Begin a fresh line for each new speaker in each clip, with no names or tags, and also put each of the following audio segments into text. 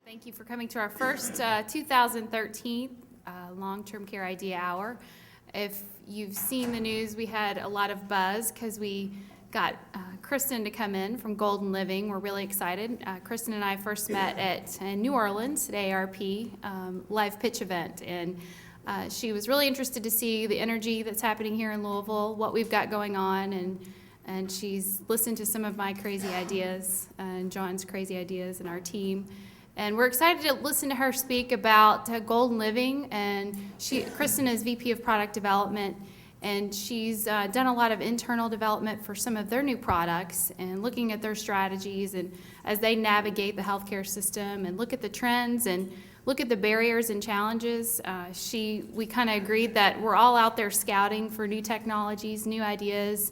Thank you for coming to our first 2013 Long-Term Care Idea Hour. If you've seen the news, we had a lot of buzz because we got Kristen to come in from Golden Living. We're really excited. Kristen and I first met at New Orleans at ARP live pitch event, and she was really interested to see the energy that's happening here in Louisville, what we've got going on, and she's listened to some of my crazy ideas and John's crazy ideas and our team. And we're excited to listen to her speak about Golden Living. And Kristen is VP of Product Development, and she's done a lot of internal development for some of their new products and looking at their strategies and as they navigate the healthcare system and look at the trends and look at the barriers and challenges. We kind of agreed that we're all out there scouting for new technologies, new ideas,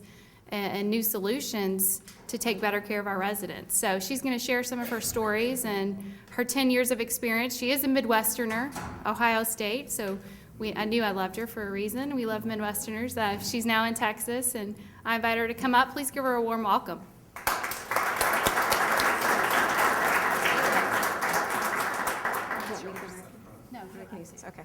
and new solutions to take better care of our residents. So she's going to share some of her stories and her 10 years of experience. She is a Midwesterner, Ohio State, so I knew I loved her for a reason. We love Midwesterners. She's now in Texas, and I invite her to come up. Please give her a warm welcome.
No, okay.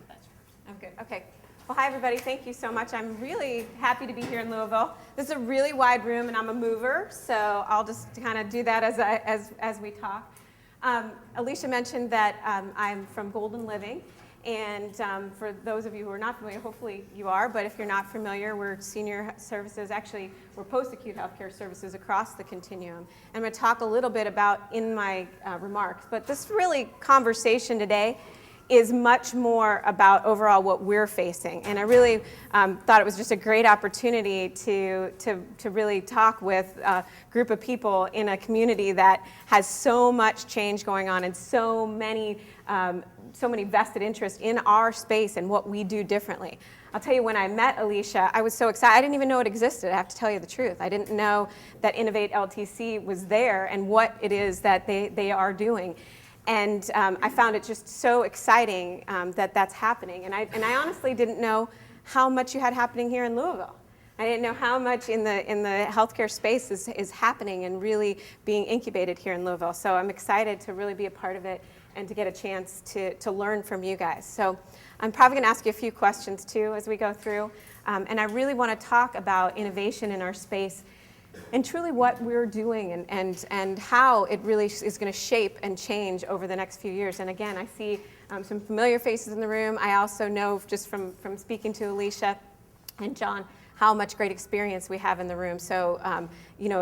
I'm good. Okay. Well, hi, everybody. Thank you so much. I'm really happy to be here in Louisville. This is a really wide room, and I'm a mover, so I'll just kind of do that as we talk. Alicia mentioned that I'm from Golden Living, and for those of you who are not familiar, hopefully you are, but if you're not familiar, we're senior services. Actually, we're post-acute healthcare services across the continuum. I'm going to talk a little bit about in my remarks, but this really conversation today is much more about overall what we're facing. And I really thought it was just a great opportunity to really talk with a group of people in a community that has so much change going on and so many vested interests in our space and what we do differently. I'll tell you, when I met Alicia, I was so excited. I didn't even know it existed, I have to tell you the truth. I didn't know that InnovateLTC was there and what it is that they are doing. And I found it just so exciting that that's happening. And I honestly didn't know how much you had happening here in Louisville. I didn't know how much in the healthcare space is happening and really being incubated here in Louisville. So I'm excited to really be a part of it and to get a chance to learn from you guys. So I'm probably going to ask you a few questions too as we go through. And I really want to talk about innovation in our space and truly what we're doing and how it really is going to shape and change over the next few years. And again, I see some familiar faces in the room. I also know just from speaking to Alicia and John how much great experience we have in the room. So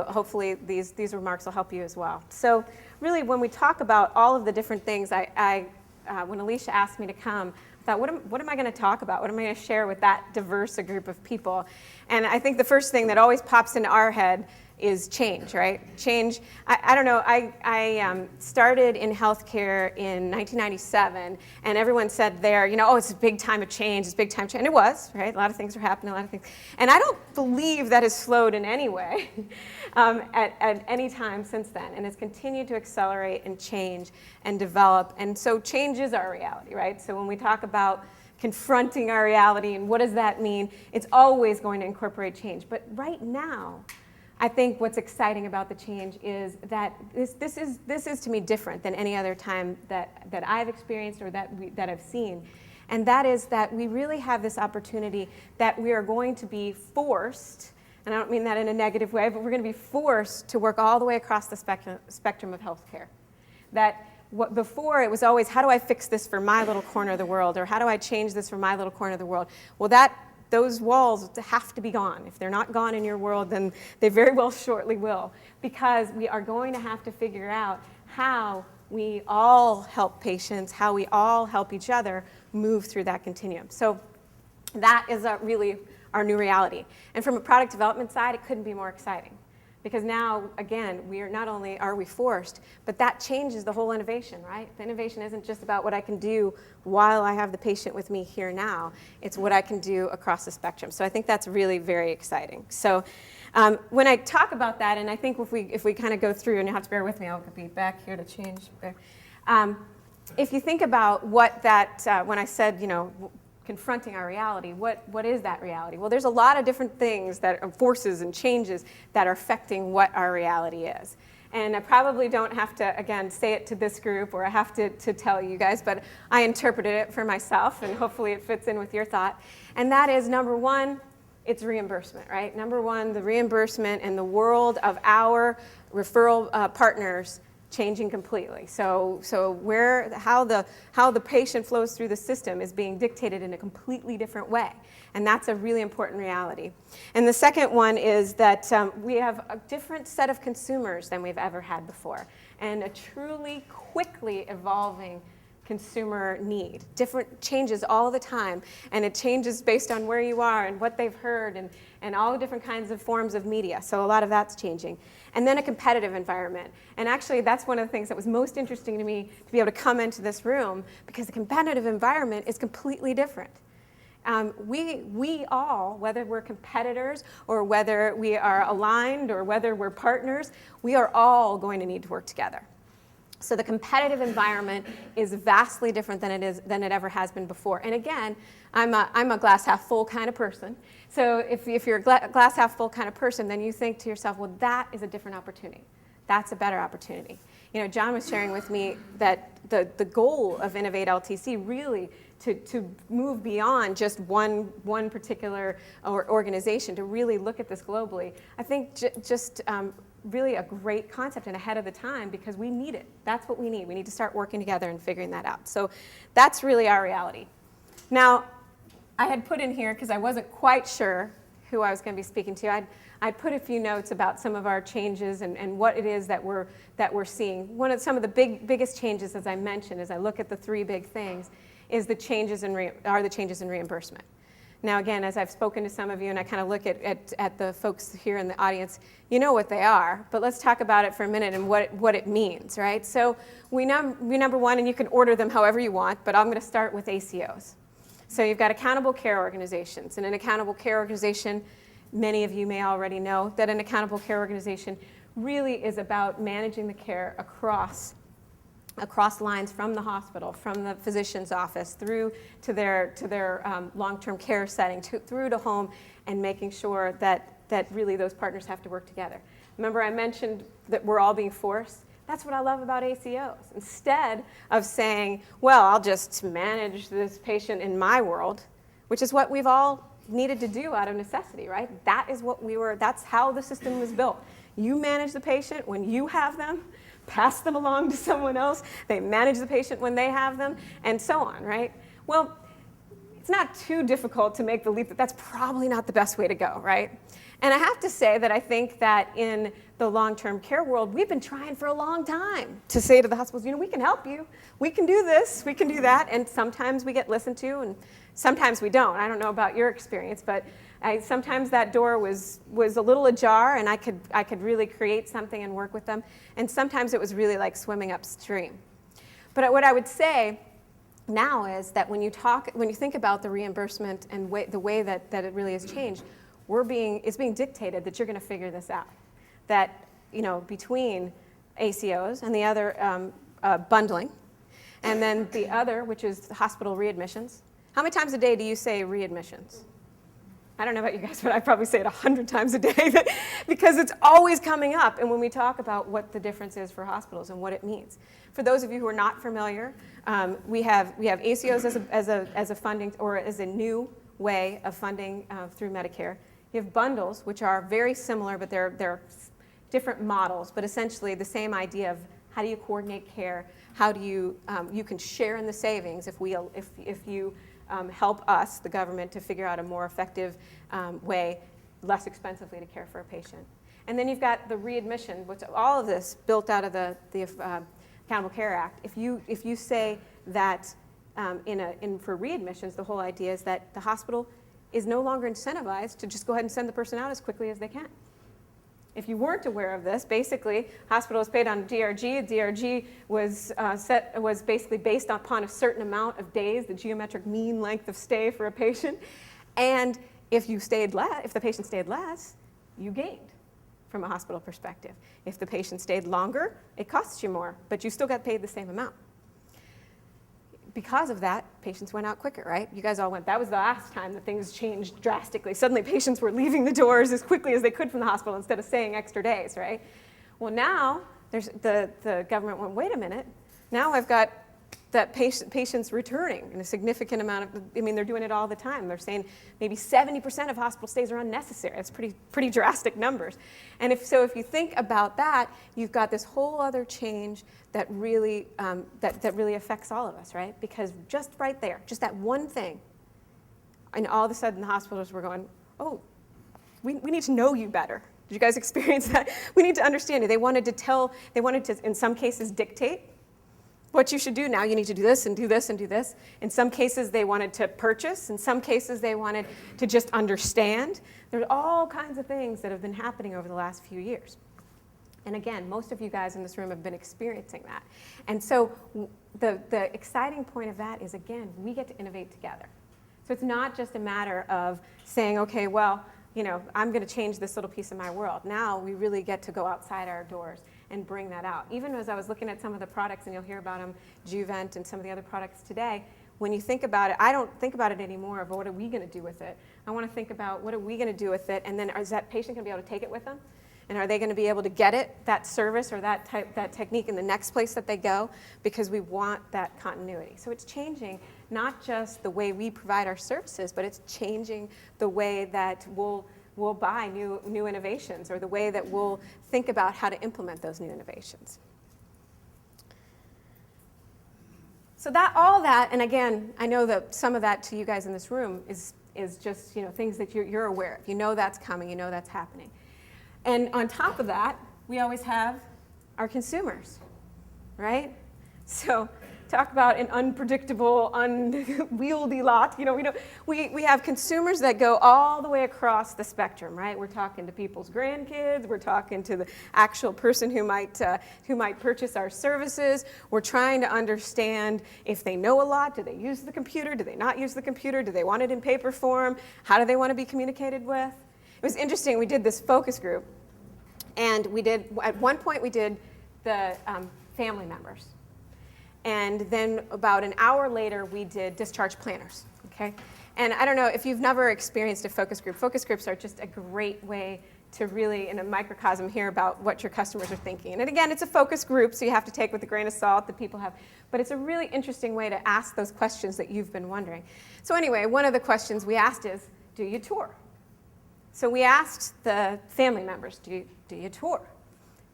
hopefully these remarks will help you as well. So really, when we talk about all of the different things, when Alicia asked me to come, I thought, what am I going to talk about? What am I going to share with that diverse a group of people? And I think the first thing that always pops into our head is change, right? Change. I don't know. I started in healthcare in 1997, and everyone said there, it's a big time of change. It's a big time of change. And it was, right? A lot of things are happening, a lot of things. And I don't believe that has slowed in any way at any time since then. And it's continued to accelerate and change and develop. And so change is our reality, right? So when we talk about confronting our reality and what does that mean, it's always going to incorporate change. But right now, I think what's exciting about the change is that this is to me different than any other time that I've experienced or that I've seen. And that is that we really have this opportunity that we are going to be forced, and I don't mean that in a negative way, but we're going to be forced to work all the way across the spectrum of healthcare. Before it was always, how do I fix this for my little corner of the world, or how do I change this for my little corner of the world? Well, those walls have to be gone. If they're not gone in your world, then they very well shortly will, because we are going to have to figure out how we all help patients, how we all help each other move through that continuum. So that is really our new reality. And from a product development side, it couldn't be more exciting. Because now, again, we are not only are we forced, but that changes the whole innovation, right? The innovation isn't just about what I can do while I have the patient with me here now. It's what I can do across the spectrum. So I think that's really very exciting. So when I talk about that, and I think if we kind of go through, and you have to bear with me, I'll be back here to change. If you think about what that, when I said, confronting our reality, what is that reality? Well, there's a lot of different things that are forces and changes that are affecting what our reality is. And I probably don't have to, again, say it to this group, or I have to tell you guys, but I interpreted it for myself, and hopefully it fits in with your thought. And that is, number one, it's reimbursement, right? Number one, the reimbursement in the world of our referral partners changing completely. So how the patient flows through the system is being dictated in a completely different way. And that's a really important reality. And the second one is that we have a different set of consumers than we've ever had before, and a truly quickly evolving consumer need. Different changes all the time, and it changes based on where you are and what they've heard, and all different kinds of forms of media. So a lot of that's changing. And then a competitive environment. And actually, that's one of the things that was most interesting to me, to be able to come into this room, because the competitive environment is completely different. We all, whether we're competitors or whether we are aligned or whether we're partners, we are all going to need to work together. So the competitive environment is vastly different than it ever has been before. And again, I'm a glass half full kind of person. So if you're a glass half full kind of person, then you think to yourself, well, that is a different opportunity. That's a better opportunity. You know, John was sharing with me that the goal of InnovateLTC really to move beyond just one particular organization, to really look at this globally. I think just really a great concept and ahead of the time, because we need it. That's what we need. We need to start working together and figuring that out. So that's really our reality. Now, I had put in here, because I wasn't quite sure who I was going to be speaking to, I'd put a few notes about some of our changes and what it is that we're seeing. Some of the biggest changes, as I mentioned, as I look at the three big things, is the changes in reimbursement. Now, again, as I've spoken to some of you, and I kind of look at the folks here in the audience, you know what they are, but let's talk about it for a minute and what it means, right? So we number one, and you can order them however you want, but I'm going to start with ACOs. So you've got accountable care organizations, and an accountable care organization, many of you may already know that an accountable care organization really is about managing the care across lines from the hospital, from the physician's office, through to their long-term care setting, through to home, and making sure that really those partners have to work together. Remember, I mentioned that we're all being forced? That's what I love about ACOs. Instead of saying, well, I'll just manage this patient in my world, which is what we've all needed to do out of necessity, right? That's how the system was built. You manage the patient when you have them, pass them along to someone else, they manage the patient when they have them, and so on, right? Well, it's not too difficult to make the leap that that's probably not the best way to go, right? And I have to say that I think that in the long-term care world, we've been trying for a long time to say to the hospitals, you know, we can help you, we can do this, we can do that, and sometimes we get listened to, and sometimes we don't. I don't know about your experience, but sometimes that door was a little ajar, and I could really create something and work with them, and sometimes it was really like swimming upstream. But what I would say now is that when you think about the reimbursement and the way that it really has changed, it's being dictated that you're going to figure this out. That, you know, between ACOs and the other bundling, and then the other, which is hospital readmissions. How many times a day do you say readmissions? I don't know about you guys, but I probably say it 100 times a day because it's always coming up. And when we talk about what the difference is for hospitals and what it means. For those of you who are not familiar, we have ACOs as a funding, or as a new way of funding through Medicare. You have bundles, which are very similar, but they're different models, but essentially the same idea of how do you coordinate care, how do you can share in the savings if you help us, the government, to figure out a more effective way, less expensively, to care for a patient. And then you've got the readmission, which all of this built out of the Accountable Care Act. If you say that for readmissions, the whole idea is that the hospital is no longer incentivized to just go ahead and send the person out as quickly as they can. If you weren't aware of this, basically, hospital was paid on DRG. DRG was basically based upon a certain amount of days, the geometric mean length of stay for a patient. And if the patient stayed less, you gained from a hospital perspective. If the patient stayed longer, it costs you more, but you still got paid the same amount. Because of that, patients went out quicker, right? You guys all went, that was the last time that things changed drastically. Suddenly patients were leaving the doors as quickly as they could from the hospital instead of staying extra days, right? Well, now the government went, wait a minute, now I've got that patients returning in a significant amount of, I mean, they're doing it all the time. They're saying maybe 70% of hospital stays are unnecessary. That's pretty drastic numbers. And if you think about that, you've got this whole other change that really, that really affects all of us, right? Because just right there, just that one thing, and all of a sudden the hospitals were going, oh, we need to know you better. Did you guys experience that? We need to understand you. They wanted to, in some cases, dictate what you should do. Now you need to do this and do this and do this. In some cases, they wanted to purchase. In some cases, they wanted to just understand. There's all kinds of things that have been happening over the last few years. And again, most of you guys in this room have been experiencing that. And so the exciting point of that is, again, we get to innovate together. So it's not just a matter of saying, okay, well, you know, I'm going to change this little piece of my world. Now we really get to go outside our doors and bring that out. Even as I was looking at some of the products, and you'll hear about them, Juvent and some of the other products today, when you think about it, I don't think about it anymore of what are we going to do with it. I want to think about what are we going to do with it, and then is that patient going to be able to take it with them? And are they going to be able to get it, that service or that technique in the next place that they go? Because we want that continuity. So it's changing not just the way we provide our services, but it's changing the way that we'll buy new innovations, or the way that we'll think about how to implement those new innovations. So all that, and again, I know that some of that to you guys in this room is just, you know, things that you're aware of. You know that's coming. You know that's happening. And on top of that, we always have our consumers, right? So talk about an unpredictable, unwieldy lot. You know, we have consumers that go all the way across the spectrum, right? We're talking to people's grandkids. We're talking to the actual person who might purchase our services. We're trying to understand if they know a lot. Do they use the computer? Do they not use the computer? Do they want it in paper form? How do they want to be communicated with? It was interesting. We did this focus group, and at one point we did the family members. And then about an hour later, we did discharge planners, okay? And I don't know if you've never experienced a focus group. Focus groups are just a great way to really, in a microcosm, hear about what your customers are thinking. And again, it's a focus group, so you have to take with a grain of salt that people have. But it's a really interesting way to ask those questions that you've been wondering. So anyway, one of the questions we asked is, do you tour? So we asked the family members, do you tour?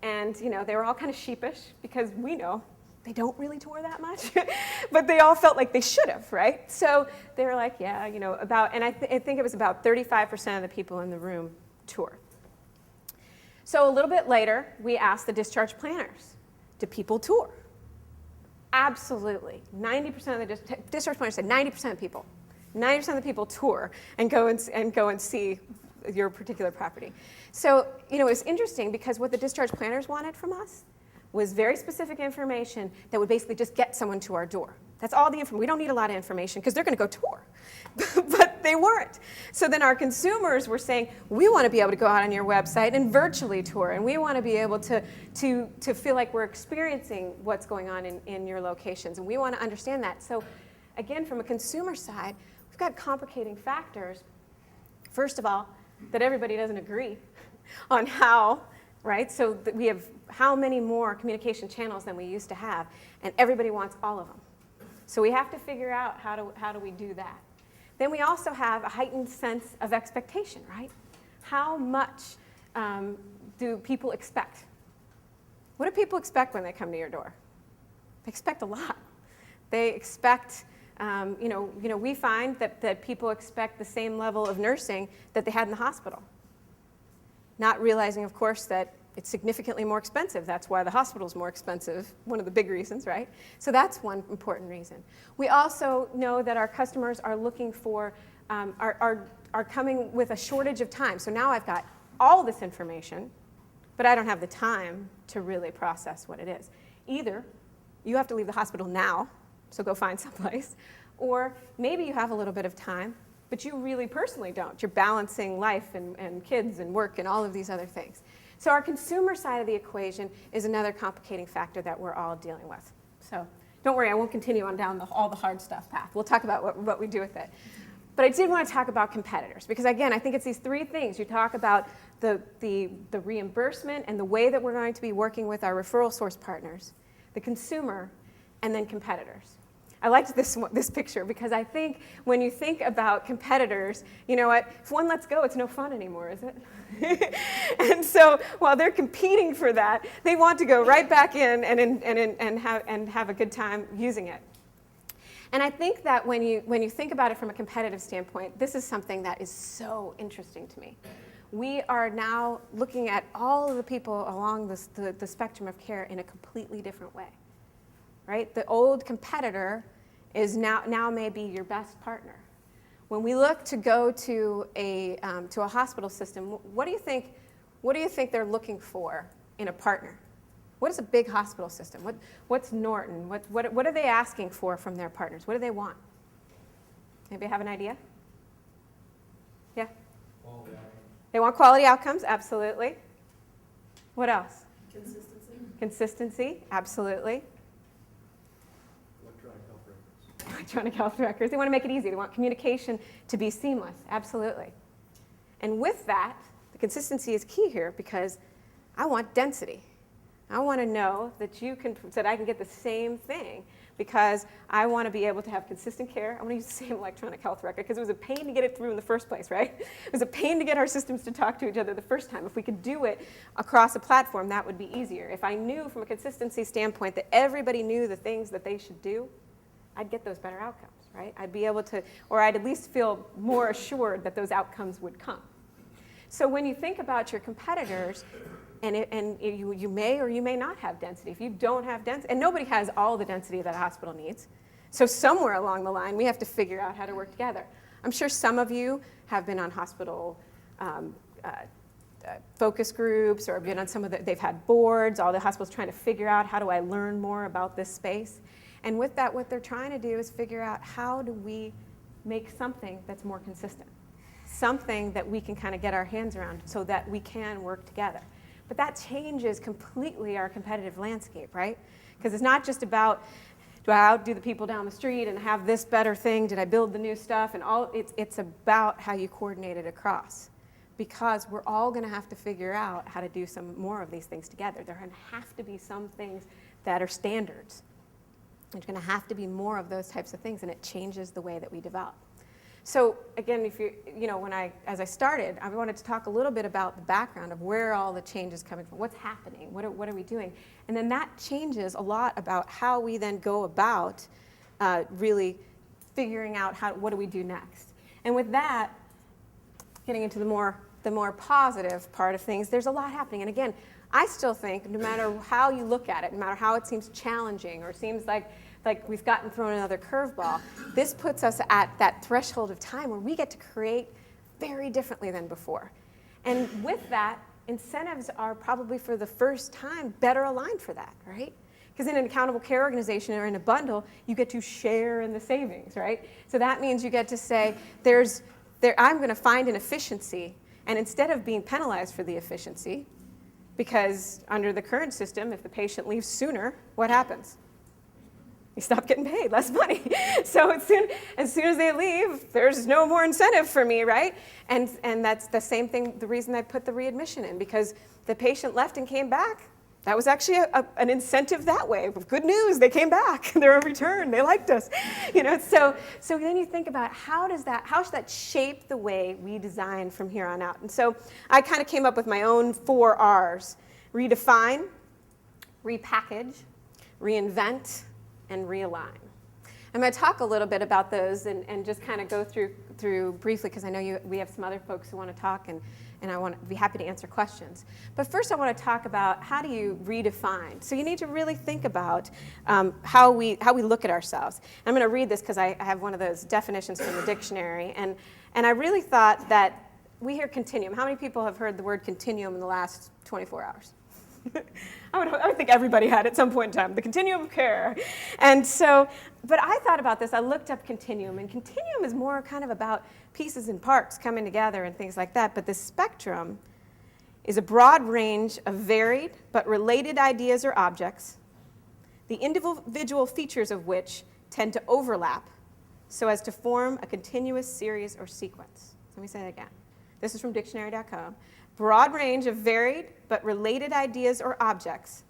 And you know, they were all kind of sheepish, because we know they don't really tour that much, but they all felt like they should have, right? So they were like, yeah, you know, and I think it was about 35% of the people in the room tour. So a little bit later, we asked the discharge planners, do people tour? Absolutely. 90% of the discharge planners said 90% of people. 90% of the people tour and go and see your particular property. So, you know, it's interesting because what the discharge planners wanted from us was very specific information that would basically just get someone to our door. That's all the information. We don't need a lot of information because they're going to go tour. But they weren't. So then our consumers were saying, we want to be able to go out on your website and virtually tour, and we want to be able to feel like we're experiencing what's going on in your locations, and we want to understand that. So again, from a consumer side, we've got complicating factors. First of all, that everybody doesn't agree on how, right? So that we have how many more communication channels than we used to have, and everybody wants all of them. So we have to figure out how do we do that. Then we also have a heightened sense of expectation, right? How much do people expect? What do people expect when they come to your door? They expect a lot. They expect, we find that people expect the same level of nursing that they had in the hospital. Not realizing, of course, that it's significantly more expensive. That's why the hospital's more expensive, one of the big reasons, right? So that's one important reason. We also know that our customers are looking for, are coming with a shortage of time. So now I've got all this information, but I don't have the time to really process what it is. Either you have to leave the hospital now, so go find someplace, or maybe you have a little bit of time, but you really personally don't. You're balancing life and kids and work and all of these other things. So our consumer side of the equation is another complicating factor that we're all dealing with. So don't worry, I won't continue on down all the hard stuff path. We'll talk about what we do with it. But I did want to talk about competitors because, again, I think it's these three things. You talk about the reimbursement and the way that we're going to be working with our referral source partners, the consumer, and then competitors. I liked this picture because I think when you think about competitors, you know what, if one lets go, it's no fun anymore, is it? And so while they're competing for that, they want to go right back in and have a good time using it. And I think that when you think about it from a competitive standpoint, this is something that is so interesting to me. We are now looking at all of the people along the spectrum of care in a completely different way, right? The old competitor is now may be your best partner. When we look to go to a hospital system, what do you think they're looking for in a partner? What is a big hospital system? What's Norton? What are they asking for from their partners? What do they want? Anybody have an idea? Yeah?
Quality outcomes.
They want quality outcomes, absolutely. What else?
Consistency.
Consistency, absolutely.
Electronic health records.
Electronic health records. They want to make it easy. They want communication to be seamless, absolutely. And with that, the consistency is key here because I want density. I want to know that I can get the same thing because I want to be able to have consistent care. I want to use the same electronic health record because it was a pain to get it through in the first place, right? It was a pain to get our systems to talk to each other the first time. If we could do it across a platform, that would be easier. If I knew from a consistency standpoint that everybody knew the things that they should do, I'd get those better outcomes, right? I'd be able to, or I'd at least feel more assured that those outcomes would come. So when you think about your competitors, and you may or you may not have density. If you don't have density, and nobody has all the density that a hospital needs, so somewhere along the line, we have to figure out how to work together. I'm sure some of you have been on hospital focus groups or been on they've had boards, all the hospitals trying to figure out how do I learn more about this space. And with that, what they're trying to do is figure out how do we make something that's more consistent, something that we can kind of get our hands around so that we can work together. But that changes completely our competitive landscape, right? Because it's not just about, do I outdo the people down the street and have this better thing? Did I build the new stuff? And it's about how you coordinate it across. Because we're all going to have to figure out how to do some more of these things together. There are going to have to be some things that are standards. There's going to have to be more of those types of things, and it changes the way that we develop. So again, as I started, I wanted to talk a little bit about the background of where all the change is coming from, what's happening, what are we doing, and then that changes a lot about how we then go about really figuring out what do we do next. And with that, getting into the more positive part of things, there's a lot happening. And again, I still think no matter how you look at it, no matter how it seems challenging or seems like we've gotten thrown another curveball, this puts us at that threshold of time where we get to create very differently than before. And with that, incentives are probably for the first time better aligned for that, right? Because in an accountable care organization or in a bundle, you get to share in the savings, right? So that means you get to say, I'm going to find an efficiency, and instead of being penalized for the efficiency, because under the current system, if the patient leaves sooner, what happens? You stop getting paid, less money. So as soon as they leave, there's no more incentive for me, right? And that's the same thing, the reason I put the readmission in, because the patient left and came back. That was actually an incentive that way. Good news, they came back. They're a return. They liked us. So then you think about how should that shape the way we design from here on out? And so I kind of came up with my own 4 R's: redefine, repackage, reinvent, and realign. I'm going to talk a little bit about those and just kind of go through briefly, because I know we have some other folks who want to talk, and I want to be happy to answer questions. But first I want to talk about how do you redefine. So you need to really think about how we look at ourselves. And I'm going to read this because I have one of those definitions from the dictionary, and I really thought that we hear continuum. How many people have heard the word continuum in the last 24 hours? I would think everybody had at some point in time, the continuum of care. And so, but I thought about this, I looked up continuum, and continuum is more kind of about pieces and parts coming together and things like that, but the spectrum is a broad range of varied but related ideas or objects, the individual features of which tend to overlap so as to form a continuous series or sequence. Let me say that again. This is from dictionary.com. Broad range of varied but related ideas or objects,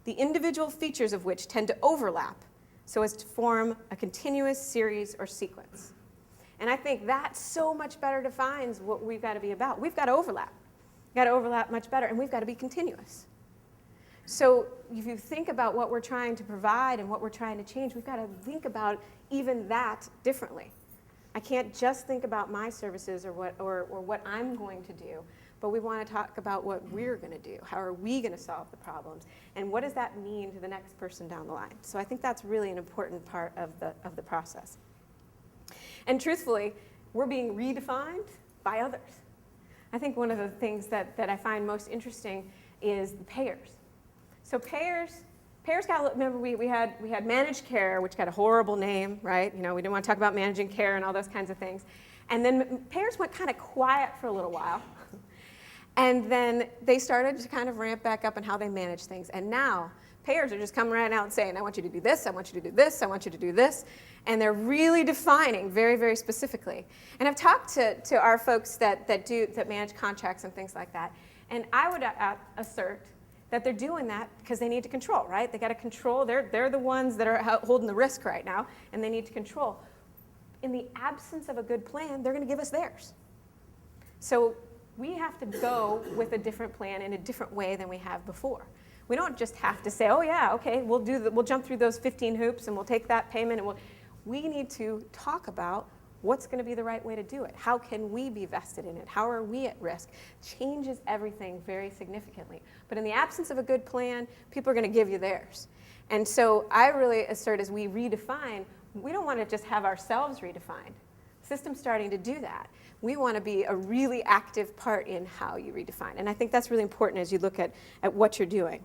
the individual features of which tend to overlap so as to form a continuous series or sequence. And I think that so much better defines what we've got to be about. We've got to overlap. We've got to overlap much better, and we've got to be continuous. So if you think about what we're trying to provide and what we're trying to change, we've got to think about even that differently. I can't just think about my services or what I'm going to do, but we want to talk about what we're going to do. How are we going to solve the problems? And what does that mean to the next person down the line? So I think that's really an important part of the process. And truthfully, we're being redefined by others. I think one of the things that I find most interesting is the payers. So payers got, remember we had managed care, which got a horrible name, right? You know, we didn't want to talk about managing care and all those kinds of things. And then payers went kind of quiet for a little while. And then they started to kind of ramp back up in how they manage things. And now payers are just coming right out and saying, I want you to do this, I want you to do this, I want you to do this. And they're really defining very, very specifically. And I've talked to our folks that manage contracts and things like that. And I would assert that they're doing that because they need to control, right? They got to control. They're the ones that are holding the risk right now, and they need to control. In the absence of a good plan, they're going to give us theirs. So we have to go with a different plan in a different way than we have before. We don't just have to say, oh yeah, okay, we'll jump through those 15 hoops and we'll take that payment, and we need to talk about what's going to be the right way to do it. How can we be vested in it? How are we at risk? Changes everything very significantly. But in the absence of a good plan, people are going to give you theirs. And so I really assert, as we redefine, we don't want to just have ourselves redefined. The system's starting to do that. We want to be a really active part in how you redefine. And I think that's really important as you look at what you're doing.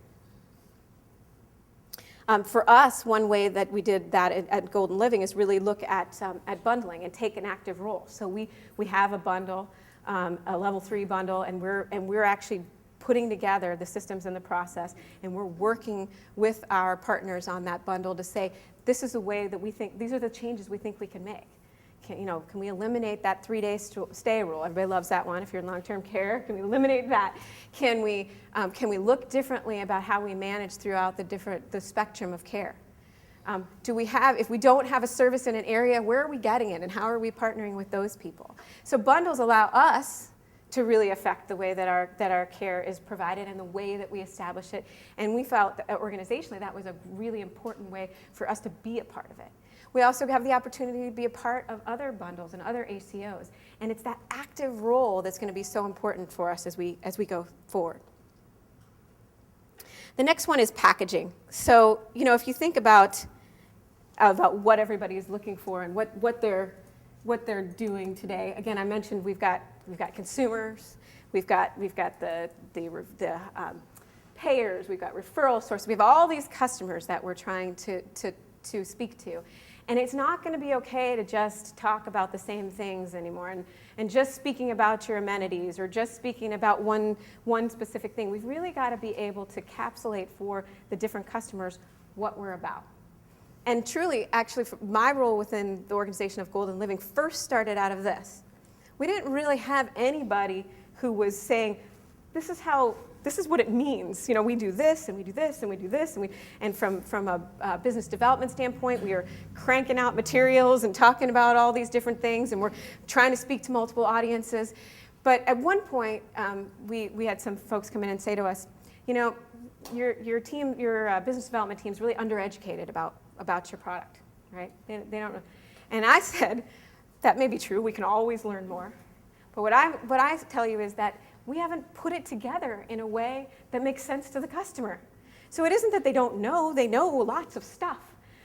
For us, one way that we did that at Golden Living is really look at bundling and take an active role. So we have a bundle, a level 3 bundle, and we're actually putting together the systems and the process, and we're working with our partners on that bundle to say, this is the way that we think, these are the changes we think we can make. Can we eliminate that 3-day stay rule? Everybody loves that one if you're in long-term care. Can we eliminate that? Can we look differently about how we manage throughout the spectrum of care? If we don't have a service in an area, where are we getting it and how are we partnering with those people? So bundles allow us to really affect the way that our care is provided and the way that we establish it. And we felt that organizationally that was a really important way for us to be a part of it. We also have the opportunity to be a part of other bundles and other ACOs. And it's that active role that's going to be so important for us as we go forward. The next one is packaging. So, if you think about what everybody is looking for and what they're doing today. Again, I mentioned we've got consumers, we've got the payers, we've got referral sources, we have all these customers that we're trying to speak to. And it's not going to be okay to just talk about the same things anymore and just speaking about your amenities or just speaking about one specific thing. We've really got to be able to capsulate for the different customers what we're about. And truly, actually, my role within the organization of Golden Living first started out of this. We didn't really have anybody who was saying, this is what it means. We do this, and we do this, and we do this, and from a business development standpoint, we are cranking out materials and talking about all these different things, and we're trying to speak to multiple audiences. But at one point, we had some folks come in and say to us, your team, your business development team is really undereducated about your product, right? They don't know. And I said, that may be true. We can always learn more. But what I tell you is that we haven't put it together in a way that makes sense to the customer. So it isn't that they don't know. They know lots of stuff.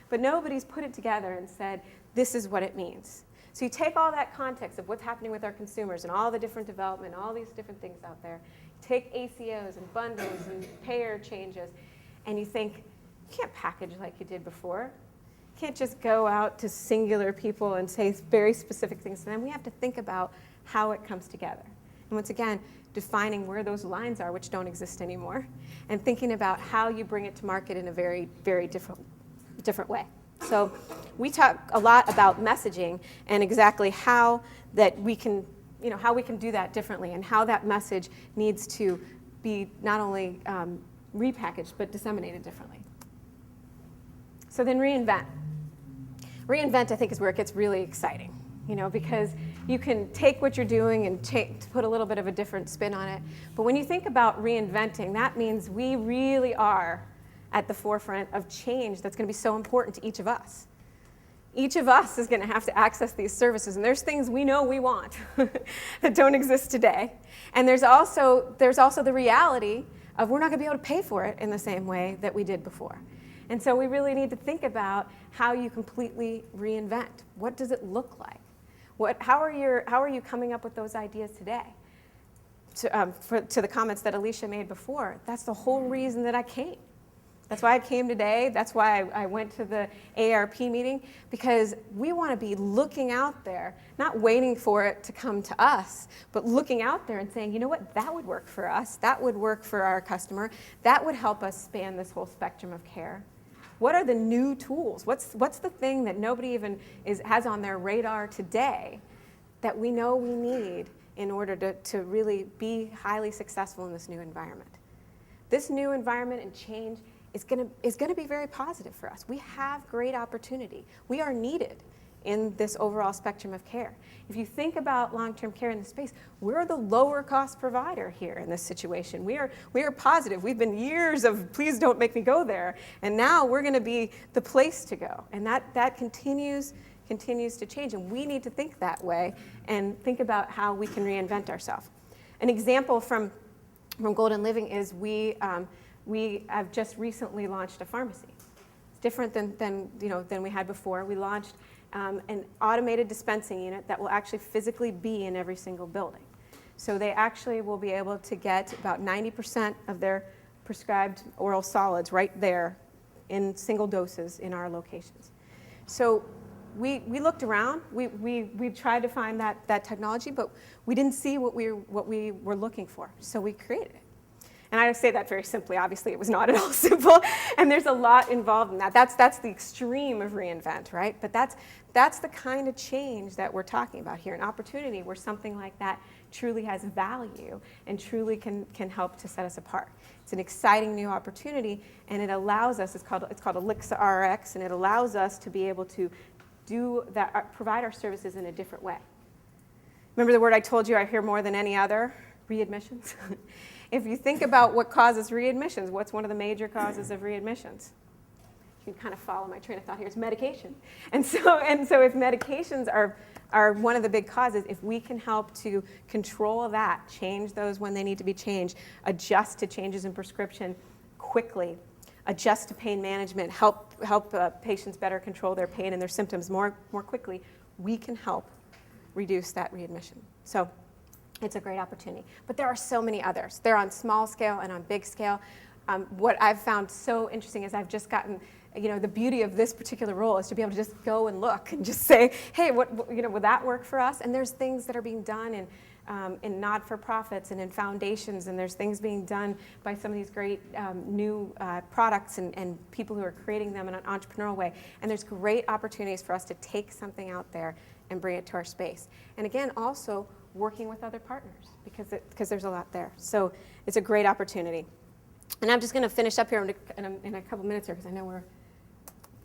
But nobody's put it together and said, this is what it means. So you take all that context of what's happening with our consumers and all the different development, all these different things out there. Take ACOs and bundles and payer changes, and you think, you can't package like you did before. You can't just go out to singular people and say very specific things to them. We have to think about how it comes together. And once again, defining where those lines are, which don't exist anymore, and thinking about how you bring it to market in a very, very different way. So we talk a lot about messaging and exactly how that we can, how we can do that differently and how that message needs to be not only repackaged but disseminated differently. So then reinvent. Reinvent, I think, is where it gets really exciting, because you can take what you're doing and put a little bit of a different spin on it. But when you think about reinventing, that means we really are at the forefront of change that's going to be so important to each of us. Each of us is going to have to access these services, and there's things we know we want that don't exist today. And there's also the reality of we're not going to be able to pay for it in the same way that we did before. And so we really need to think about how you completely reinvent. What does it look like? How are you coming up with those ideas today? To the comments that Alicia made before, that's the whole reason that I came. That's why I came today. That's why I went to the ARP meeting, because we want to be looking out there, not waiting for it to come to us, but looking out there and saying, you know what, that would work for us. That would work for our customer. That would help us span this whole spectrum of care. What are the new tools? What's the thing that nobody even has on their radar today that we know we need in order to really be highly successful in this new environment? This new environment and change is going to be very positive for us. We have great opportunity. We are needed in this overall spectrum of care. If you think about long-term care in this space, we're the lower cost provider here in this situation. We are positive. We've been years of please don't make me go there, and now we're going to be the place to go. And that continues to change, and we need to think that way and think about how we can reinvent ourselves. An example from Golden Living is we have just recently launched a pharmacy. It's different than we had before. We launched an automated dispensing unit that will actually physically be in every single building. So they actually will be able to get about 90% of their prescribed oral solids right there in single doses in our locations. So we looked around. We tried to find that technology, but we didn't see what we were looking for. So we created it. And I say that very simply. Obviously, it was not at all simple, and there's a lot involved in that. That's the extreme of reinvent, right? But that's the kind of change that we're talking about here, an opportunity where something like that truly has value and truly can help to set us apart. It's an exciting new opportunity, and it allows us. It's called Alexa RX, and it allows us to be able to do that, provide our services in a different way. Remember the word I told you I hear more than any other? Readmissions. If you think about what causes readmissions, what's one of the major causes of readmissions? You can kind of follow my train of thought here. It's medication. And so if medications are one of the big causes, if we can help to control that, change those when they need to be changed, adjust to changes in prescription quickly, adjust to pain management, help patients better control their pain and their symptoms more quickly, we can help reduce that readmission. So it's a great opportunity. But there are so many others. They're on small scale and on big scale. What I've found so interesting is I've just gotten, the beauty of this particular role is to be able to just go and look and just say, hey, would that work for us? And there's things that are being done in not-for-profits and in foundations, and there's things being done by some of these great new products and people who are creating them in an entrepreneurial way. And there's great opportunities for us to take something out there and bring it to our space. And again, also working with other partners because there's a lot there. So it's a great opportunity. And I'm just going to finish up here in a couple minutes here because I know we're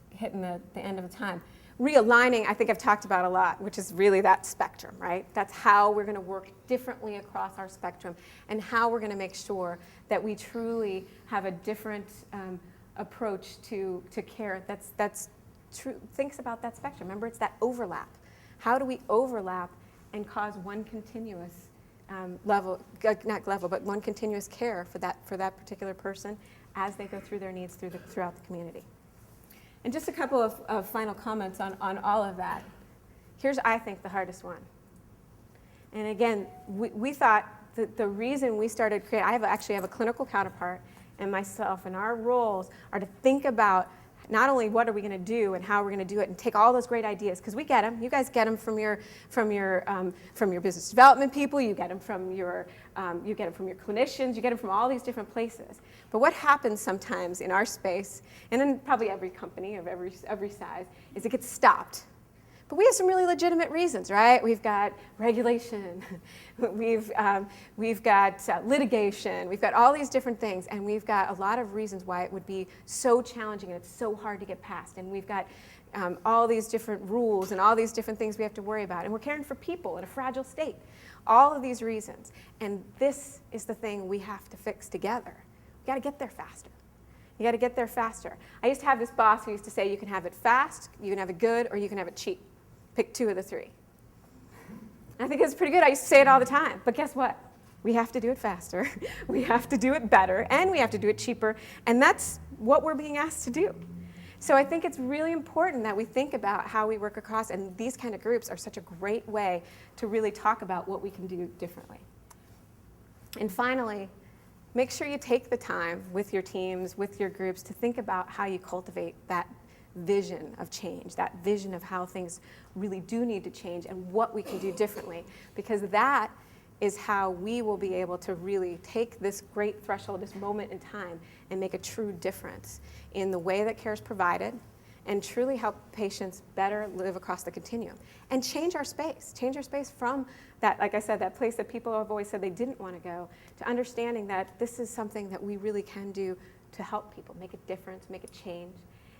hitting the end of the time. Realigning, I think I've talked about a lot, which is really that spectrum, right? That's how we're going to work differently across our spectrum and how we're going to make sure that we truly have a different approach to care that's true. Thinks about that spectrum. Remember, it's that overlap. How do we overlap and cause one continuous but one continuous care for that particular person as they go through their needs throughout the community. And just a couple of final comments on all of that. Here's, I think, the hardest one. And again, we thought that the reason we started creating, I actually have a clinical counterpart and myself, and our roles are to think about not only what are we going to do and how we're going to do it, and take all those great ideas, because we get them. You guys get them from your business development people. You get them from your clinicians. You get them from all these different places. But what happens sometimes in our space, and in probably every company of every size, is it gets stopped. But we have some really legitimate reasons, right? We've got regulation, we've got litigation, we've got all these different things, and we've got a lot of reasons why it would be so challenging and it's so hard to get past. And we've got all these different rules and all these different things we have to worry about. And we're caring for people in a fragile state. All of these reasons. And this is the thing we have to fix together. We've got to get there faster. You got to get there faster. I used to have this boss who used to say, you can have it fast, you can have it good, or you can have it cheap. Pick two of the three. And I think it's pretty good. I used to say it all the time. But guess what? We have to do it faster. We have to do it better. And we have to do it cheaper. And that's what we're being asked to do. So I think it's really important that we think about how we work across. And these kind of groups are such a great way to really talk about what we can do differently. And finally, make sure you take the time with your teams, with your groups, to think about how you cultivate that vision of change, that vision of how things really do need to change and what we can do differently, because that is how we will be able to really take this great threshold, this moment in time, and make a true difference in the way that care is provided and truly help patients better live across the continuum and change our space from that, like I said, that place that people have always said they didn't want to go, to understanding that this is something that we really can do to help people, make a difference, make a change,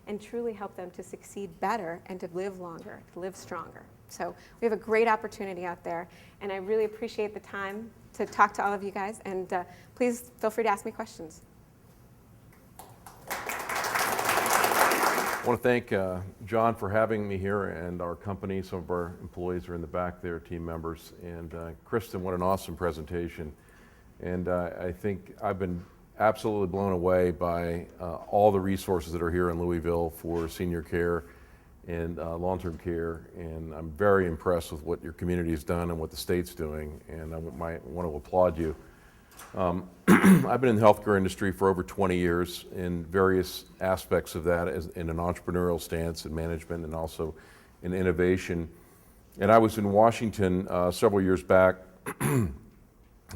and truly help them to succeed better and to live longer, to live stronger. So we have a great opportunity out there, and I really appreciate the time to talk to all of you guys, and please feel free to ask me questions.
I want to thank John for having me here, and our company. Some of our employees are in the back there, team members. And Kristen, what an awesome presentation. And I think I've been absolutely blown away by all the resources that are here in Louisville for senior care and long-term care. And I'm very impressed with what your community has done and what the state's doing. And I want to applaud you. I've been in the healthcare industry for over 20 years in various aspects of that, as in an entrepreneurial stance in management and also in innovation. And I was in Washington several years back,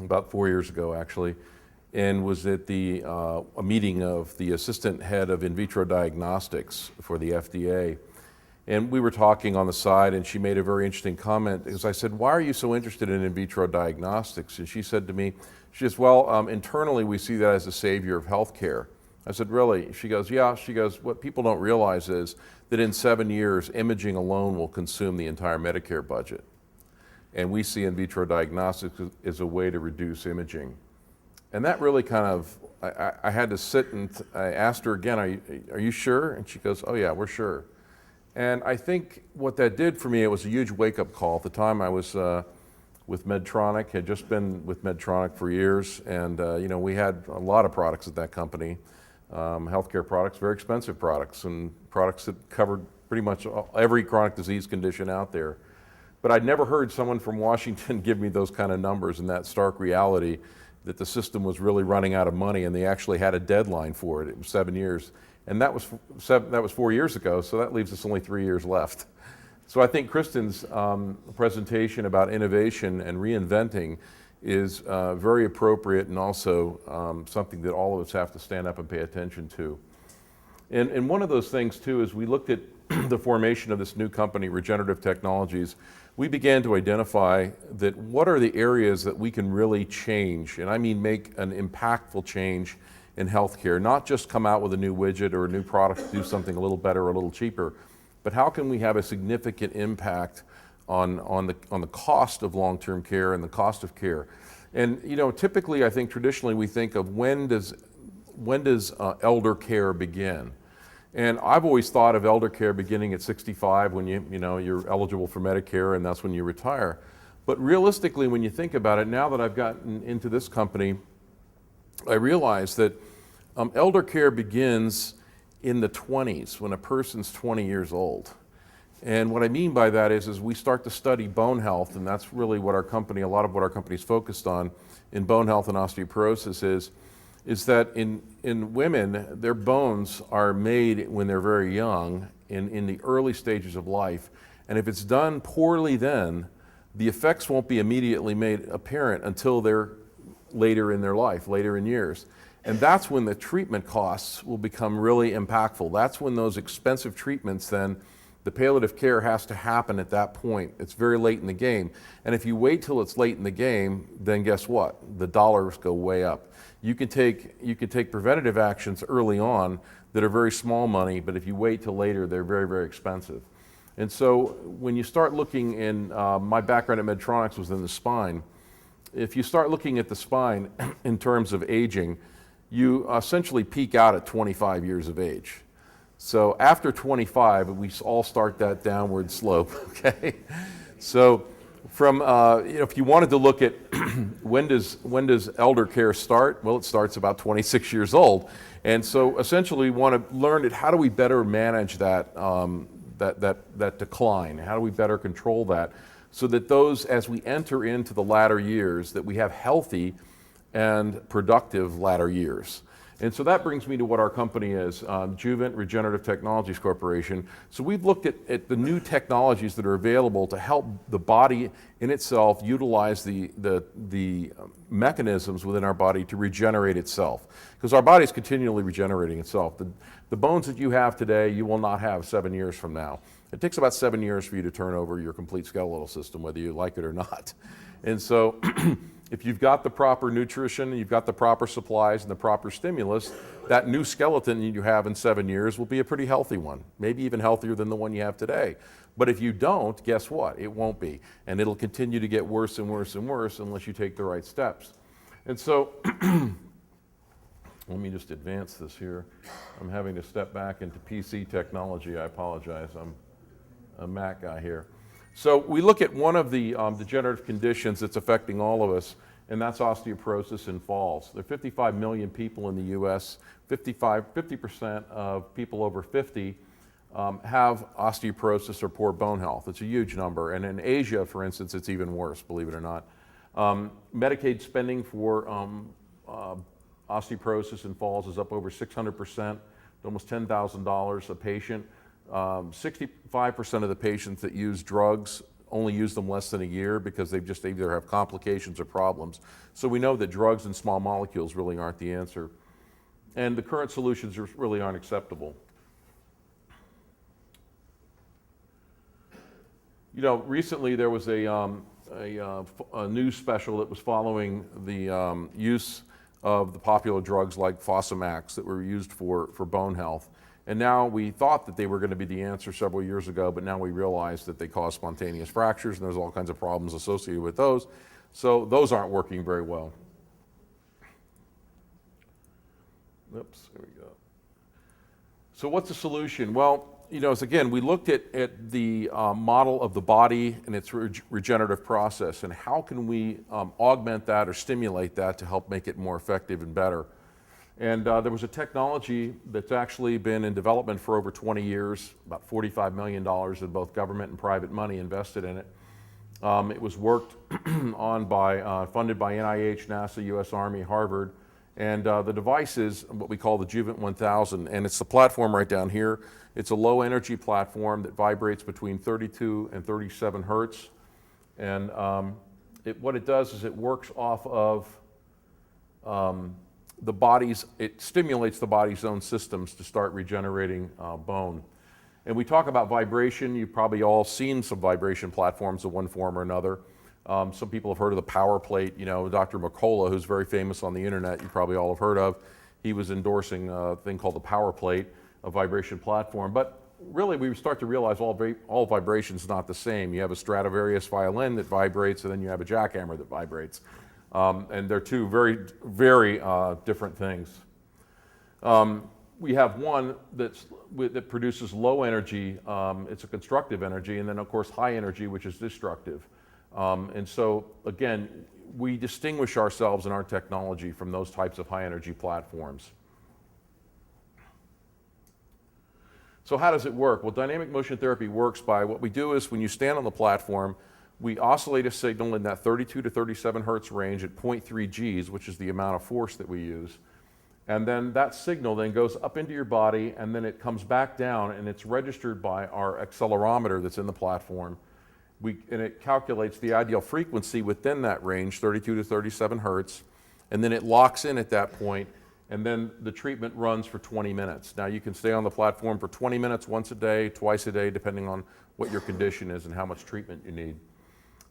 about 4 years ago actually, and was at a meeting of the assistant head of in vitro diagnostics for the FDA. And we were talking on the side, and she made a very interesting comment, because I said, why are you so interested in vitro diagnostics? And she said to me, she says, well, internally we see that as the savior of healthcare. I said, really? She goes, yeah. She goes, what people don't realize is that in 7 years, imaging alone will consume the entire Medicare budget. And we see in vitro diagnostics as a way to reduce imaging. And that really kind of, I had to sit and I asked her again, are you sure? And she goes, oh yeah, we're sure. And I think what that did for me, it was a huge wake-up call. At the time I was with Medtronic, had just been with Medtronic for years, and we had a lot of products at that company, healthcare products, very expensive products, and products that covered pretty much every chronic disease condition out there. But I'd never heard someone from Washington give me those kind of numbers and that stark reality that the system was really running out of money, and they actually had a deadline for it. It was 7 years. And that was 4 years ago, so that leaves us only 3 years left. So I think Kristen's presentation about innovation and reinventing is very appropriate, and also something that all of us have to stand up and pay attention to. And one of those things too is we looked at the formation of this new company, Regenerative Technologies. We began to identify that what are the areas that we can really change, and I mean make an impactful change in healthcare, not just come out with a new widget or a new product to do something a little better or a little cheaper, but how can we have a significant impact on the cost of long-term care and the cost of care. And typically I think traditionally we think of when does elder care begin? And I've always thought of elder care beginning at 65 when you're eligible for Medicare, and that's when you retire. But realistically, when you think about it, now that I've gotten into this company, I realize that elder care begins in the 20s, when a person's 20 years old. And what I mean by that is we start to study bone health, and that's really what a lot of what our company's focused on in bone health and osteoporosis is is that in women, their bones are made when they're very young, in the early stages of life. And if it's done poorly then, the effects won't be immediately made apparent until they're later in their life, later in years. And that's when the treatment costs will become really impactful. That's when those expensive treatments then, the palliative care has to happen at that point. It's very late in the game. And if you wait till it's late in the game, then guess what? The dollars go way up. You can take preventative actions early on that are very small money, but if you wait till later, they're very, very expensive. And so when you start looking in, my background at Medtronics was in the spine. If you start looking at the spine in terms of aging, you essentially peak out at 25 years of age. So after 25, we all start that downward slope, okay? So from, if you wanted to look at when does elder care start? Well, it starts about 26 years old. And so essentially we want to learn how do we better manage that, that decline? How do we better control that? So that those, as we enter into the latter years, that we have healthy and productive latter years. And so that brings me to what our company is, Juvent Regenerative Technologies Corporation. So we've looked at the new technologies that are available to help the body in itself utilize the mechanisms within our body to regenerate itself. Because our body is continually regenerating itself. The bones that you have today, you will not have 7 years from now. It takes about 7 years for you to turn over your complete skeletal system, whether you like it or not. And so if you've got the proper nutrition, you've got the proper supplies and the proper stimulus, that new skeleton you have in 7 years will be a pretty healthy one, maybe even healthier than the one you have today. But if you don't, guess what? It won't be. And it'll continue to get worse and worse and worse unless you take the right steps. And so let me just advance this here. I'm having to step back into PC technology. I apologize. I'm a Mac guy here. So we look at one of the degenerative conditions that's affecting all of us, and that's osteoporosis and falls. There are 55 million people in the U.S. 50% of people over 50 have osteoporosis or poor bone health. It's a huge number. And in Asia, for instance, it's even worse, believe it or not. Medicaid spending for osteoporosis and falls is up over 600%, almost $10,000 a patient. 65% of the patients that use drugs only use them less than a year because they just either have complications or problems. So we know that drugs and small molecules really aren't the answer. And the current solutions really aren't acceptable. You know, recently there was a news special that was following the use of the popular drugs like Fosamax that were used for bone health. And now we thought that they were going to be the answer several years ago, but now we realize that they cause spontaneous fractures and there's all kinds of problems associated with those. So those aren't working very well. Oops, there we go. So what's the solution? Well, you know, again, we looked at the model of the body and its regenerative process, and how can we augment that or stimulate that to help make it more effective and better. And there was a technology that's actually been in development for over 20 years, about $45 million in both government and private money invested in it. It was worked on by, funded by NIH, NASA, US Army, Harvard. And the device is what we call the Juvent 1000, and it's the platform right down here. It's a low energy platform that vibrates between 32 and 37 hertz. And what it does is it works off of it stimulates the body's own systems to start regenerating bone. And we talk about vibration. You've probably all seen some vibration platforms of one form or another. Some people have heard of the power plate. You know, Dr. McCullough, who's very famous on the internet, you probably all have heard of. He was endorsing a thing called the power plate, a vibration platform. But really, we start to realize all vibration is not the same. You have a Stradivarius violin that vibrates, and then you have a jackhammer that vibrates. And they're two very, very different things. We have one that produces low energy, it's a constructive energy, and then of course high energy, which is destructive. And so again, we distinguish ourselves in our technology from those types of high energy platforms. So how does it work? Well, dynamic motion therapy works by what we do is when you stand on the platform, we oscillate a signal in that 32 to 37 hertz range at 0.3 Gs, which is the amount of force that we use. And then that signal then goes up into your body, and then it comes back down, and it's registered by our accelerometer that's in the platform. And it calculates the ideal frequency within that range, 32 to 37 hertz, and then it locks in at that point, and then the treatment runs for 20 minutes. Now, you can stay on the platform for 20 minutes once a day, twice a day, depending on what your condition is and how much treatment you need.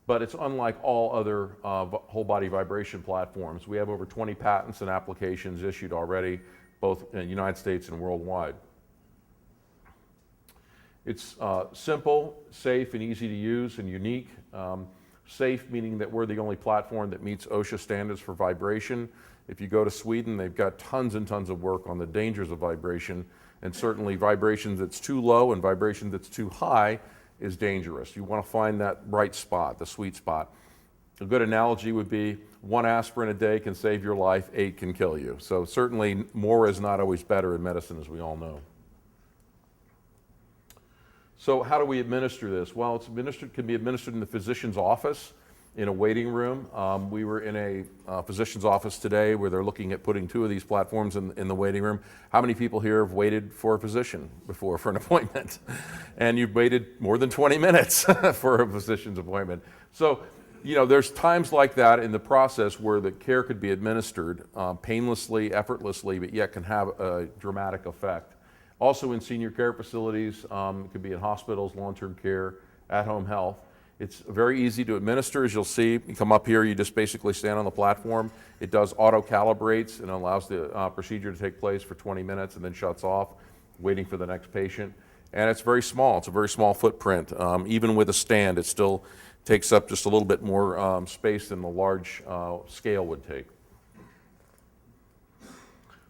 But it's unlike all other whole body vibration platforms. We have over 20 patents and applications issued already, both in the United States and worldwide. It's simple, safe, and easy to use, and unique. Safe meaning that we're the only platform that meets OSHA standards for vibration. If you go to Sweden, they've got tons and tons of work on the dangers of vibration, and certainly vibration that's too low and vibration that's too high is dangerous. You want to find that right spot, the sweet spot. A good analogy would be 1 aspirin a day can save your life, 8 can kill you. So certainly more is not always better in medicine, as we all know. So how do we administer this? Well, can be administered in the physician's office, in a waiting room. We were in a physician's office today where they're looking at putting 2 of these platforms in the waiting room. How many people here have waited for a physician before for an appointment? And you've waited more than 20 minutes for a physician's appointment. So, you know, there's times like that in the process where the care could be administered painlessly, effortlessly, but yet can have a dramatic effect. Also in senior care facilities, it could be in hospitals, long-term care, at-home health. It's very easy to administer. As you'll see, you come up here, you just basically stand on the platform. It does auto-calibrates and allows the procedure to take place for 20 minutes and then shuts off, waiting for the next patient. And it's very small. It's a very small footprint. Even with a stand, it still takes up just a little bit more space than the large scale would take.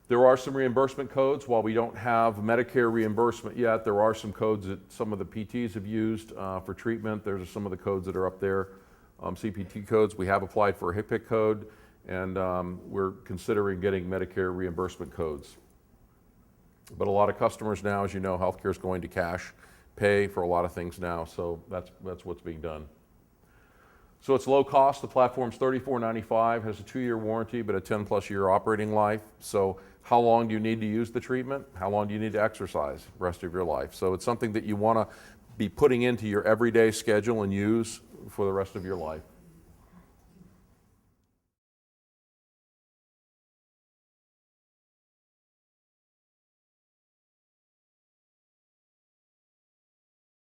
There are some reimbursement codes. While we don't have Medicare reimbursement yet, there are some codes that some of the PTs have used for treatment. There's some of the codes that are up there, CPT codes. We have applied for a HCPCS code, and we're considering getting Medicare reimbursement codes. But a lot of customers now, as you know, healthcare is going to cash pay for a lot of things now, so that's what's being done. So it's low cost. The platform's $34.95, has a 2-year warranty, but a 10+ year operating life. So how long do you need to use the treatment? How long do you need to exercise the rest of your life? So it's something that you want to be putting into your everyday schedule and use for the rest of your life.